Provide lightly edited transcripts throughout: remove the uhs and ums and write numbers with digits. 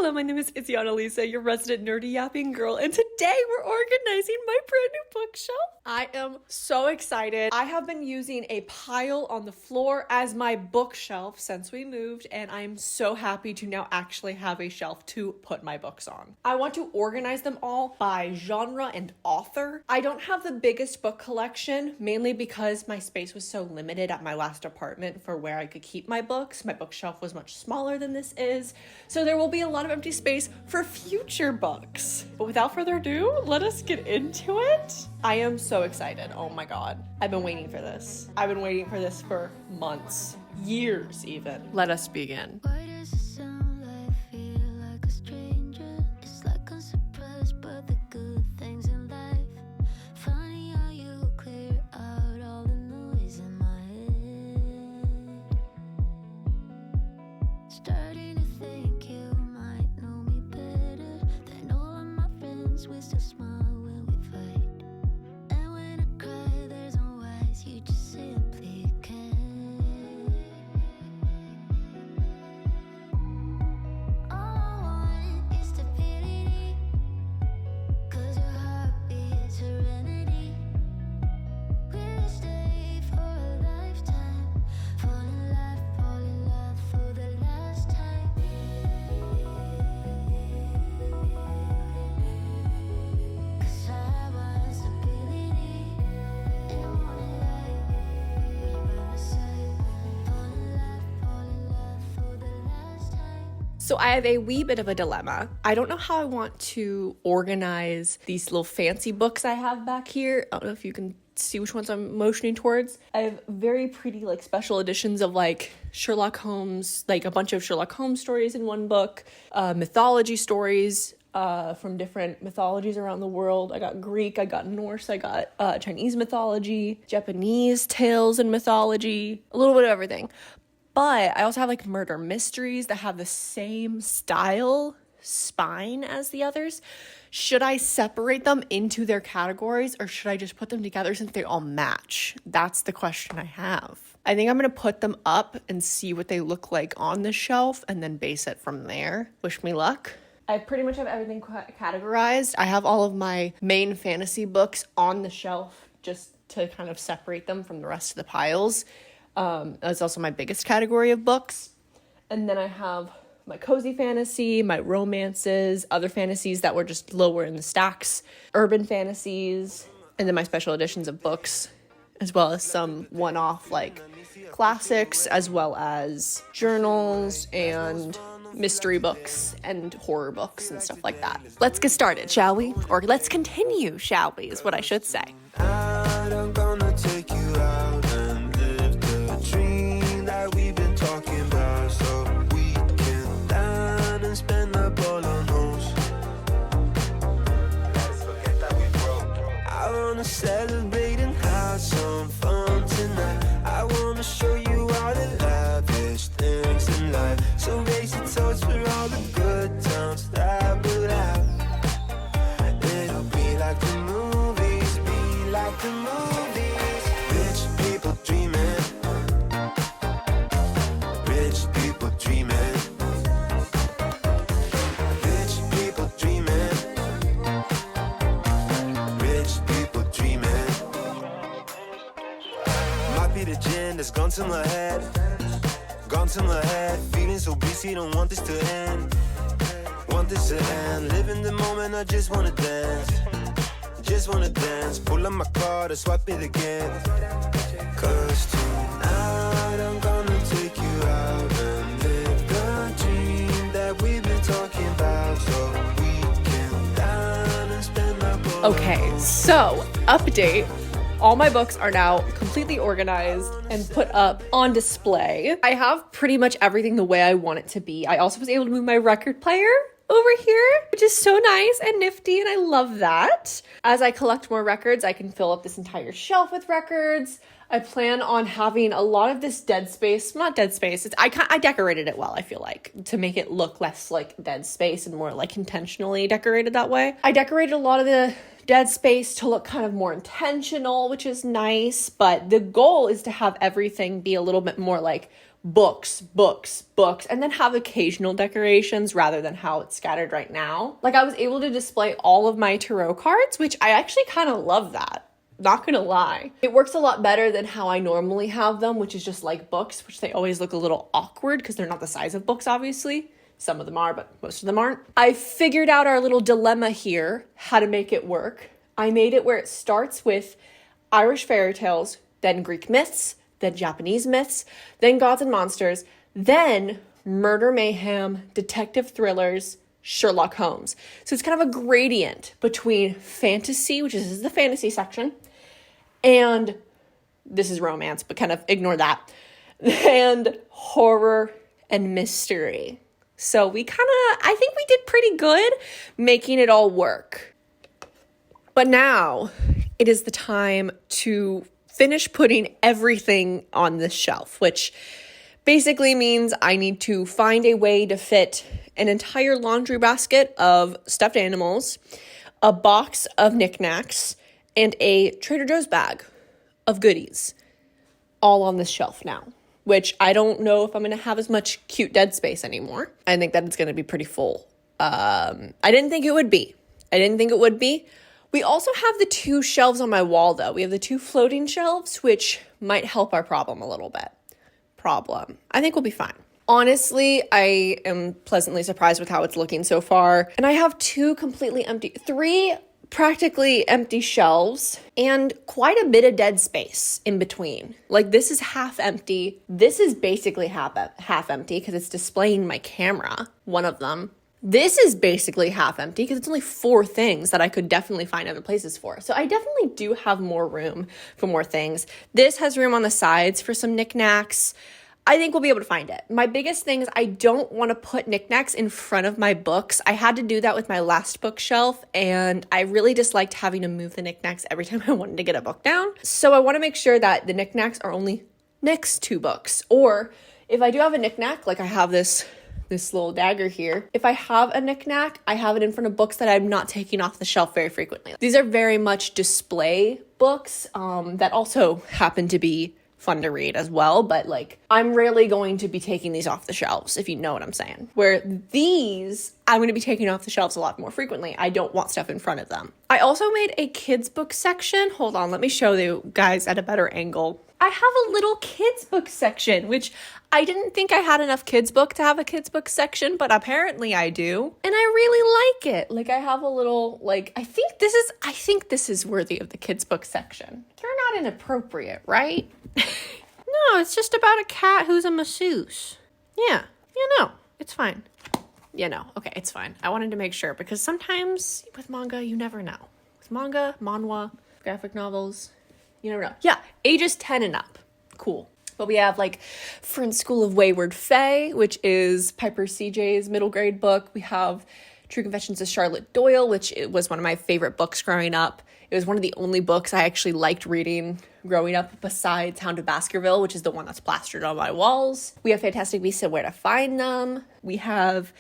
Hello, my name is Izzy Annalisa, your resident nerdy yapping girl, and today we're organizing my brand new bookshelf. I am so excited. I have been using a pile on the floor as my bookshelf since we moved, and I'm so happy to now actually have a shelf to put my books on. I want to organize them all by genre and author. I don't have the biggest book collection, mainly because my space was so limited at my last apartment for where I could keep my books. My bookshelf was much smaller than this is, so there will be a lot of empty space for future books. But without further ado, let us get into it. I am so excited. Oh my god. I've been waiting for this. I've been waiting for this for months, years even. Let us begin. Why does it sound like I feel like a stranger? It's like I'm surprised by the good things in life. Funny how you clear out all the noise in my head. Starting to think you might know me better than all of my friends. We still smile when we fight, and when I cry there's no whys, you just simply can't. All I want is stability, 'cause your heartbeat is a remedy. We'll stay for a lifetime, fall in love for the last time. 'Cause I want stability and one life, you by my side, fall in love for the last time. So I have a wee bit of a dilemma. I don't know how I want to organize these little fancy books I have back here. I don't know if you can see which ones I'm motioning towards. I have very pretty like special editions of like Sherlock Holmes, like a bunch of Sherlock Holmes stories in one book, mythology stories from different mythologies around the world. I got Greek, I got Norse, I got Chinese mythology, Japanese tales and mythology, a little bit of everything. But I also have like murder mysteries that have the same spine as the others. Should I separate them into their categories, or should I just put them together since they all match? That's the question I have. I think I'm going to put them up and see what they look like on the shelf and then base it from there. Wish me luck. I pretty much have everything categorized. I have all of my main fantasy books on the shelf just to kind of separate them from the rest of the piles. That's also my biggest category of books. And then I have my cozy fantasy, my romances, other fantasies that were just lower in the stacks, urban fantasies, and then my special editions of books, as well as some one-off like classics, as well as journals and mystery books and horror books and stuff like that. Let's get started, shall we? Or let's continue, shall we, is what I should say. I'm gonna take you out and live the dream that we've been talking about, so we can dine and spend up all on hoes. Let's forget that we broke. I wanna celebrate and have some fun tonight. I wanna show you all the lavish things in life, so raise your toast for all the good times that we'll have. It'll be like the movies, be like the movies. Rich people dreaming, rich people dreaming, rich people dreaming, rich people dreaming. Might be the gin that's gone to my head, gone to my head. Feeling so busy, don't want this to end, want this to end. Live in the moment, I just wanna dance, just wanna dance. Pull up my card and swipe it again. 'Cause tonight I'm gonna take you out and live the dream that we've been talking about, so we can dine and spend our money. Okay, so update. All my books are now completely organized and put up on display. I have pretty much everything the way I want it to be. I also was able to move my record player over here, which is so nice and nifty, and I love that. As I collect more records, I can fill up this entire shelf with records. I plan on having a lot of this dead space, not dead space, I decorated it well, I feel like, to make it look less like dead space and more like intentionally decorated that way. I decorated a lot of the dead space to look kind of more intentional, which is nice, but the goal is to have everything be a little bit more like books, books, books, and then have occasional decorations rather than how it's scattered right now. Like, I was able to display all of my tarot cards, which I actually kind of love that. Not gonna lie. It works a lot better than how I normally have them, which is just like books, which they always look a little awkward because they're not the size of books, obviously. Some of them are, but most of them aren't. I figured out our little dilemma here, how to make it work. I made it where it starts with Irish fairy tales, then Greek myths, then Japanese myths, then gods and monsters, then murder mayhem, detective thrillers, Sherlock Holmes. So it's kind of a gradient between fantasy, which is the fantasy section, and this is romance, but kind of ignore that, and horror and mystery. So I think we did pretty good making it all work. But now it is the time to finish putting everything on this shelf, which basically means I need to find a way to fit an entire laundry basket of stuffed animals, a box of knickknacks, and a Trader Joe's bag of goodies all on this shelf now, which I don't know if I'm going to have as much cute dead space anymore. I think that it's going to be pretty full. I didn't think it would be. We also have the 2 shelves on my wall, though. We have the 2 floating shelves, which might help our problem a little bit. I think we'll be fine. Honestly, I am pleasantly surprised with how it's looking so far. And I have 3 practically empty shelves and quite a bit of dead space in between. Like, this is half empty. This is basically half empty because it's displaying my camera, one of them. This is basically half empty because it's only 4 things that I could definitely find other places for. So I definitely do have more room for more things. This has room on the sides for some knickknacks. I think we'll be able to find it. My biggest thing is I don't want to put knickknacks in front of my books. I had to do that with my last bookshelf, and I really disliked having to move the knickknacks every time I wanted to get a book down. So I want to make sure that the knickknacks are only next to books. Or if I do have a knickknack, like I have this little dagger here. If I have a knickknack, I have it in front of books that I'm not taking off the shelf very frequently. These are very much display books that also happen to be fun to read as well, but like I'm rarely going to be taking these off the shelves, if you know what I'm saying. Where these, I'm going to be taking off the shelves a lot more frequently. I don't want stuff in front of them. I also made a kids book section. Hold on, let me show you guys at a better angle. I have a little kids book section, which I didn't think I had enough kids book to have a kids book section, but apparently I do. And I really like it. Like I have a little, like, I think this is worthy of the kids book section. They're not inappropriate, right? No, it's just about a cat who's a masseuse. Yeah, it's fine. Okay, it's fine. I wanted to make sure because sometimes with manga, you never know. With manga, manhwa, graphic novels, you never know. Yeah, ages 10 and up. Cool. But we have like Friend's School of Wayward Fae, which is Piper CJ's middle grade book. We have True Confessions of Charlotte Doyle, which was one of my favorite books growing up. It was one of the only books I actually liked reading growing up besides Hound of Baskerville, which is the one that's plastered on my walls. We have Fantastic Beasts and Where to Find Them. We have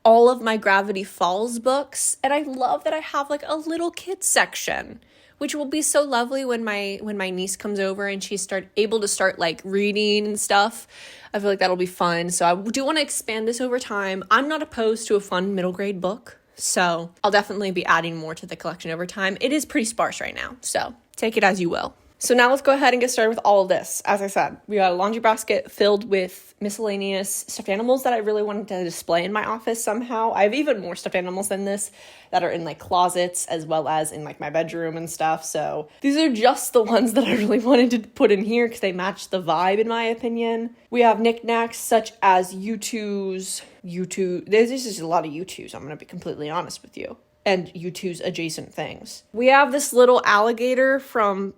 all of my Gravity Falls books. And I love that I have like a little kids section, which will be so lovely when my niece comes over and she's able to start like reading and stuff. I feel like that'll be fun. So I do want to expand this over time. I'm not opposed to a fun middle grade book. So I'll definitely be adding more to the collection over time. It is pretty sparse right now, so take it as you will. So now let's go ahead and get started with all of this. As I said, we got a laundry basket filled with miscellaneous stuffed animals that I really wanted to display in my office somehow. I have even more stuffed animals than this that are in like closets as well as in like my bedroom and stuff. So these are just the ones that I really wanted to put in here because they match the vibe in my opinion. We have knickknacks such as U2's. There's just a lot of U2's, I'm going to be completely honest with you. And U2's adjacent things. We have this little alligator from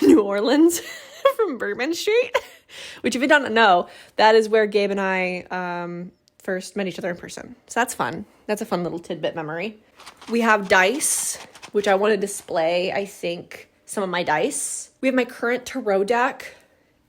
New Orleans from Bourbon Street, which if you don't know, that is where Gabe and I first met each other in person. So that's fun. That's a fun little tidbit memory. We have dice, which I want to display, I think, some of my dice. We have my current tarot deck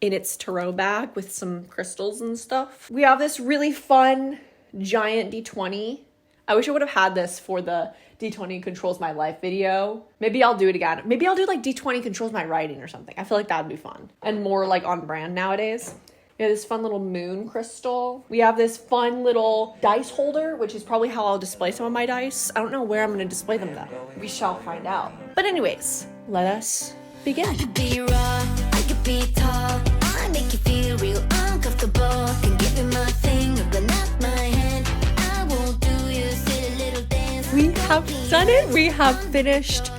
in its tarot bag with some crystals and stuff. We have this really fun giant D20. I wish I would have had this for the D20 Controls My Life video. Maybe I'll do it again. Maybe I'll do like D20 Controls My Writing or something. I feel like that would be fun and more like on brand nowadays. We have this fun little moon crystal. We have this fun little dice holder, which is probably how I'll display some of my dice. I don't know where I'm going to display them though. We shall find out. But anyways, let us begin. I could be raw, I could be tall. I make you feel real uncomfortable. Can give you my finger, but not my hand. I won't do your silly little dance. We have done it. We have finished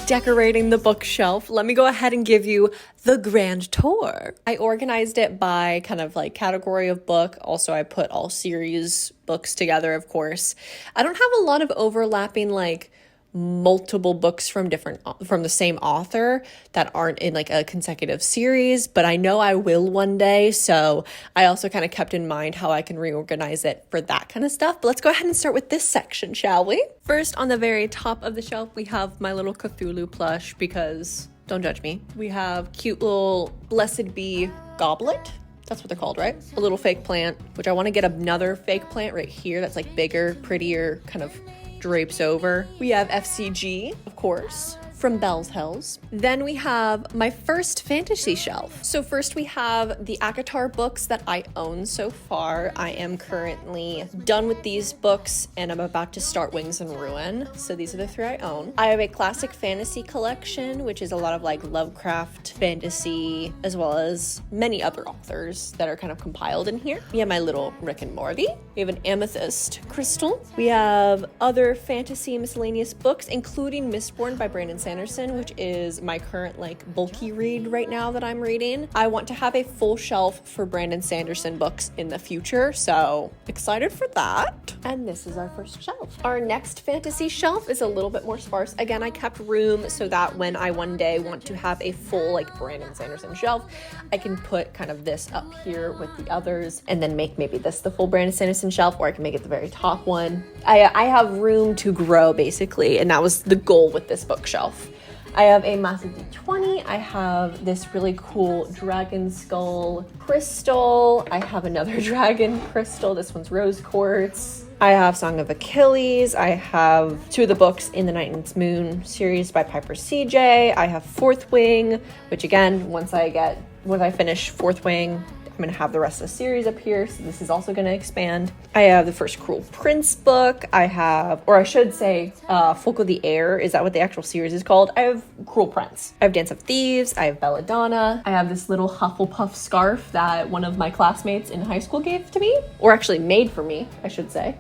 decorating the bookshelf. Let me go ahead and give you the grand tour. I organized it by kind of like category of book. Also, I put all series books together, of course. I don't have a lot of overlapping like multiple books from the same author that aren't in like a consecutive series, but I know I will one day, so I also kind of kept in mind how I can reorganize it for that kind of stuff. But let's go ahead and start with this section, shall we? First, on the very top of the shelf, we have my little Cthulhu plush because, don't judge me, we have cute little Blessed Be goblet. That's what they're called, right? A little fake plant, which I want to get another fake plant right here that's like bigger, prettier, kind of drapes over. We have FCG, of course, from Bell's Hells. Then we have my first fantasy shelf. So first we have the ACOTAR books that I own so far. I am currently done with these books and I'm about to start Wings and Ruin. So these are the 3 I own. I have a classic fantasy collection, which is a lot of like Lovecraft fantasy, as well as many other authors that are kind of compiled in here. We have my little Rick and Morty. We have an amethyst crystal. We have other fantasy miscellaneous books, including Mistborn by Brandon Sanderson, which is my current like bulky read right now that I'm reading. I want to have a full shelf for Brandon Sanderson books in the future, so excited for that. And this is our first shelf. Our next fantasy shelf is a little bit more sparse. Again, I kept room so that when I one day want to have a full like Brandon Sanderson shelf, I can put kind of this up here with the others and then make maybe this the full Brandon Sanderson shelf, or I can make it the very top one. I have room to grow basically, and that was the goal with this bookshelf. I have a massive D20. I have this really cool dragon skull crystal. I have another dragon crystal. This one's rose quartz. I have Song of Achilles. I have 2 of the books in the Night and Its Moon series by Piper CJ. I have Fourth Wing, which again, once I finish Fourth Wing, I'm going to have the rest of the series up here, so this is also going to expand. I have the first Cruel Prince book. I have, or I should say, Folk of the Air. Is that what the actual series is called? I have Cruel Prince. I have Dance of Thieves. I have Belladonna. I have this little Hufflepuff scarf that one of my classmates in high school gave to me, or actually made for me, I should say.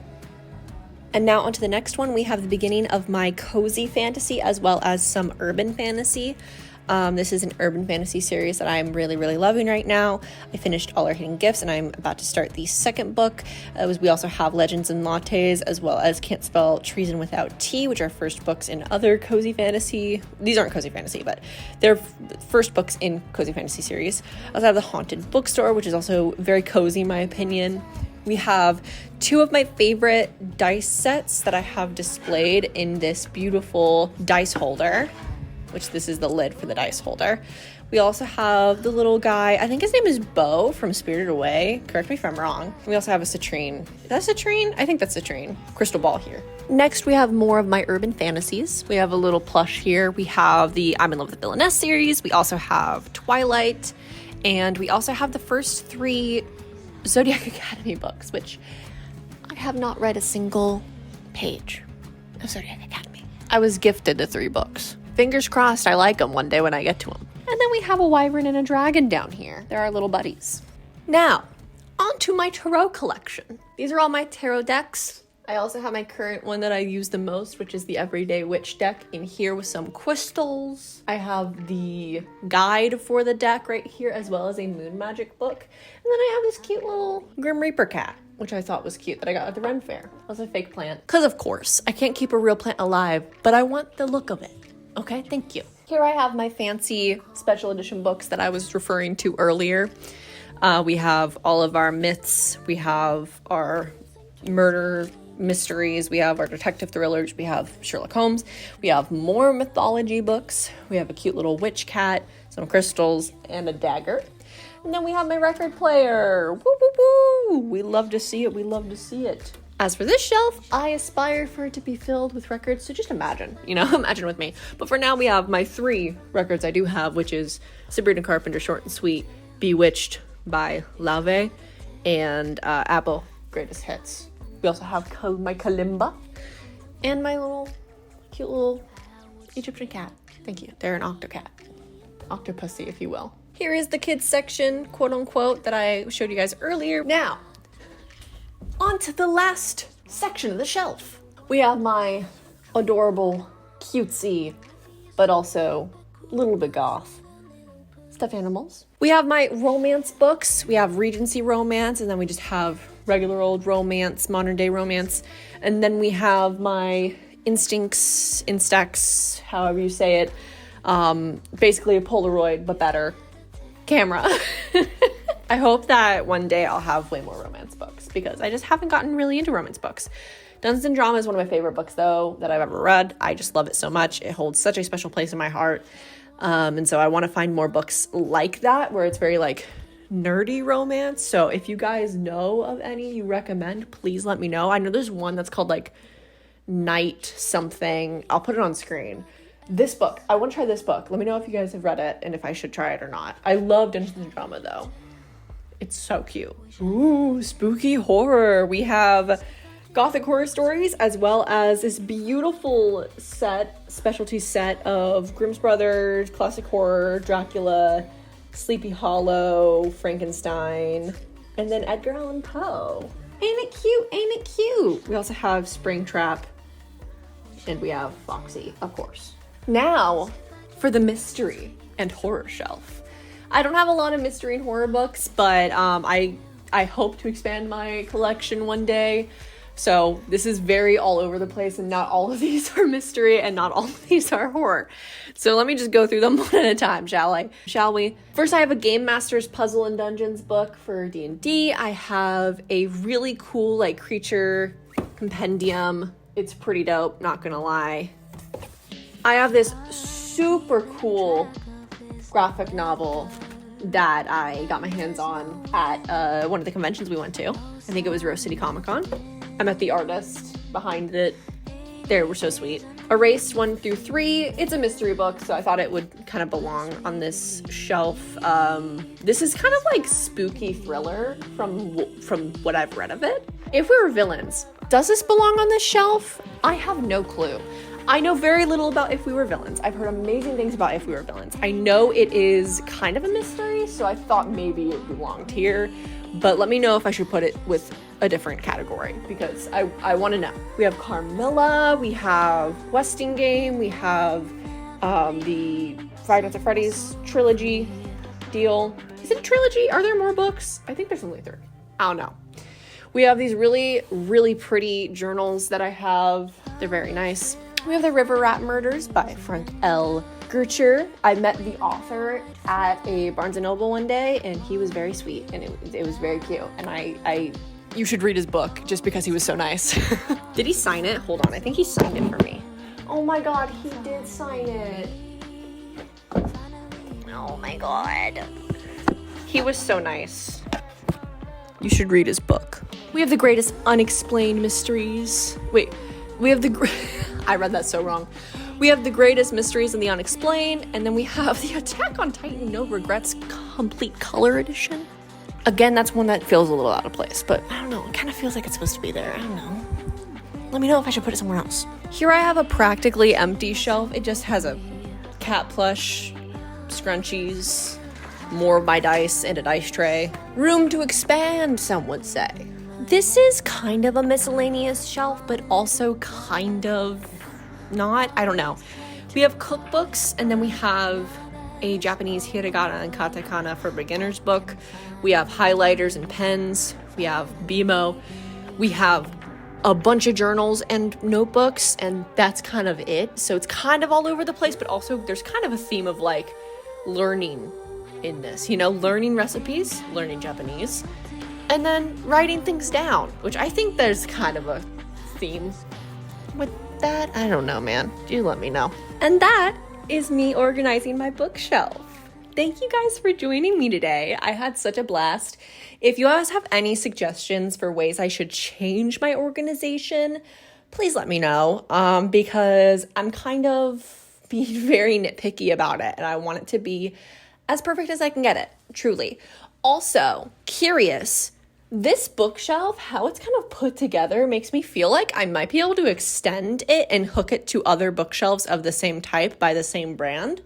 And now onto the next one. We have the beginning of my cozy fantasy as well as some urban fantasy. This is an urban fantasy series that I'm really, really loving right now. I finished All Our Hidden Gifts and I'm about to start the second book. We also have Legends and Lattes, as well as Can't Spell Treason Without Tea, which are first books in other cozy fantasy. These aren't cozy fantasy, but they're first books in cozy fantasy series. I also have The Haunted Bookstore, which is also very cozy in my opinion. We have 2 of my favorite dice sets that I have displayed in this beautiful dice holder, which this is the lid for the dice holder. We also have the little guy, I think his name is Bo from Spirited Away. Correct me if I'm wrong. We also have a citrine. Is that citrine? I think that's citrine. Crystal ball here. Next, we have more of my urban fantasies. We have a little plush here. We have the I'm in Love with the Villainess series. We also have Twilight. And we also have the first 3 Zodiac Academy books, which I have not read a single page of Zodiac Academy. I was gifted the 3 books. Fingers crossed I like them one day when I get to them. And then we have a wyvern and a dragon down here. They're our little buddies. Now, on to my tarot collection. These are all my tarot decks. I also have my current one that I use the most, which is the Everyday Witch deck in here with some crystals. I have the guide for the deck right here, as well as a moon magic book. And then I have this cute little Grim Reaper cat, which I thought was cute, that I got at the Ren Fair. It was a fake plant. Because of course, I can't keep a real plant alive, but I want the look of it. Okay, thank you. Here I have my fancy special edition books that I was referring to earlier. We have all of our myths. We have our murder mysteries. We have our detective thrillers. We have Sherlock Holmes. We have more mythology books. We have a cute little witch cat, some crystals, and a dagger. And then we have my record player. Woo, woo, woo. We love to see it. We love to see it. As for this shelf, I aspire for it to be filled with records, so just imagine, imagine with me. But for now, we have my 3 records I do have, which is Sabrina Carpenter, Short and Sweet, Bewitched, by Lave, and Apple Greatest Hits. We also have my kalimba and my cute little Egyptian cat. Thank you. They're an octocat. Octopussy, if you will. Here is the kids section, quote unquote, that I showed you guys earlier. Now, on to the last section of the shelf. We have my adorable, cutesy, but also a little bit goth stuffed animals. We have my romance books. We have Regency romance, and then we just have regular old romance, modern day romance. And then we have my Instax, however you say it. Basically a Polaroid, but better camera. I hope that one day I'll have way more romance books because I just haven't gotten really into romance books. Dungeons and Drama is one of my favorite books, though, that I've ever read. I just love it so much. It holds such a special place in my heart. And so I want to find more books like that, where it's very, like, nerdy romance. So if you guys know of any you recommend, please let me know. I know there's one that's called, like, Night something. I'll put it on screen. This book. I want to try this book. Let me know if you guys have read it and if I should try it or not. I love Dungeons and Drama, though. It's so cute. Ooh, spooky horror. We have Gothic horror stories, as well as this beautiful specialty set of Grimm's Brothers, classic horror, Dracula, Sleepy Hollow, Frankenstein, and then Edgar Allan Poe. Ain't it cute? Ain't it cute? We also have Springtrap, and we have Foxy, of course. Now, for the mystery and horror shelf. I don't have a lot of mystery and horror books, but I hope to expand my collection one day. So this is very all over the place, and not all of these are mystery and not all of these are horror. So let me just go through them one at a time, shall we? First, I have a Game Master's Puzzle and Dungeons book for D&D. I have a really cool, like, creature compendium. It's pretty dope, not gonna lie. I have this super cool graphic novel that I got my hands on at one of the conventions we went to. I think it was Rose City Comic Con. I met the artist behind it. They were so sweet. Erased 1 through 3. It's a mystery book, so I thought it would kind of belong on this shelf. This is kind of like spooky thriller from what I've read of it. If We Were Villains. Does this belong on this shelf? I have no clue. I know very little about If We Were Villains. I've heard amazing things about If We Were Villains. I know it is kind of a mystery, so I thought maybe it belonged here. But let me know if I should put it with a different category, because I want to know. We have Carmilla, we have Westingame, we have the Five Nights at Freddy's trilogy deal. Is it a trilogy? Are there more books? I think there's only 3. I don't know. We have these really, really pretty journals that I have. They're very nice. We have The River Rat Murders by Frank L. Gertcher. I met the author at a Barnes & Noble one day, and he was very sweet, and it was very cute. And you should read his book just because he was so nice. Did he sign it? Hold on, I think he signed it for me. Oh my god, he did sign it. Oh my god. He was so nice. You should read his book. We have The Greatest Unexplained Mysteries. Wait, we have I read that so wrong. We have The Greatest Mysteries and the Unexplained, and then we have the Attack on Titan No Regrets Complete Color Edition. Again, that's one that feels a little out of place, but I don't know, it kind of feels like it's supposed to be there. I don't know. Let me know if I should put it somewhere else. Here I have a practically empty shelf. It just has a cat plush, scrunchies, more of my dice, and a dice tray. Room to expand, some would say. This is kind of a miscellaneous shelf, but also kind of not. I don't know. We have cookbooks, and then we have a Japanese hiragana and katakana for beginners book. We have highlighters and pens. We have BMO. We have a bunch of journals and notebooks, and that's kind of it. So it's kind of all over the place, but also there's kind of a theme of like learning in this, you know, learning recipes, learning Japanese, and then writing things down, which I think there's kind of a theme with that. I don't know, man. You let me know. And that is me organizing my bookshelf. Thank you guys for joining me today. I had such a blast. If you guys have any suggestions for ways I should change my organization, please let me know, because I'm kind of being very nitpicky about it, and I want it to be as perfect as I can get it, truly. Also, curious, this bookshelf, how it's kind of put together makes me feel like I might be able to extend it and hook it to other bookshelves of the same type by the same brand.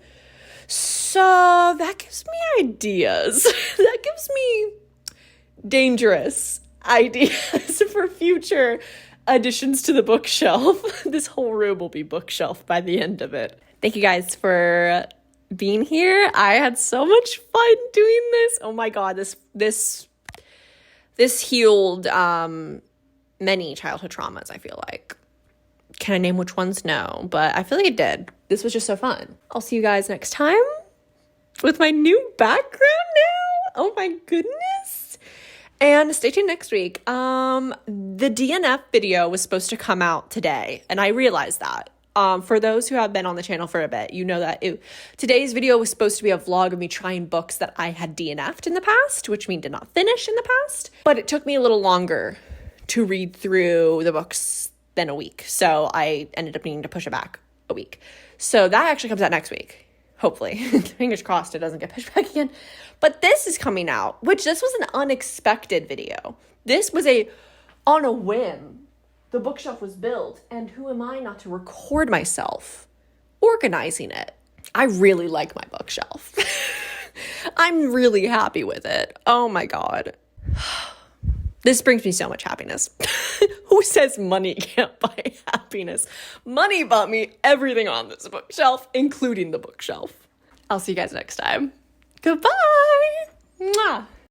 So that gives me ideas. That gives me dangerous ideas for future additions to the bookshelf. This whole room will be bookshelf by the end of it. Thank you guys for being here. I had so much fun doing this. Oh my god, this healed many childhood traumas, I feel like. Can I name which ones? No, but I feel like it did. This was just so fun. I'll see you guys next time with my new background now. Oh my goodness. And stay tuned next week. The DNF video was supposed to come out today, and I realized that. For those who have been on the channel for a bit, you know that today's video was supposed to be a vlog of me trying books that I had DNF'd in the past, which means did not finish in the past. But it took me a little longer to read through the books than a week. So I ended up needing to push it back a week. So that actually comes out next week. Hopefully. Fingers crossed it doesn't get pushed back again. But this is coming out, which this was an unexpected video. This was on a whim. The bookshelf was built, and who am I not to record myself organizing it? I really like my bookshelf. I'm really happy with it. Oh my god. This brings me so much happiness. Who says money can't buy happiness? Money bought me everything on this bookshelf, including the bookshelf. I'll see you guys next time. Goodbye. Mwah.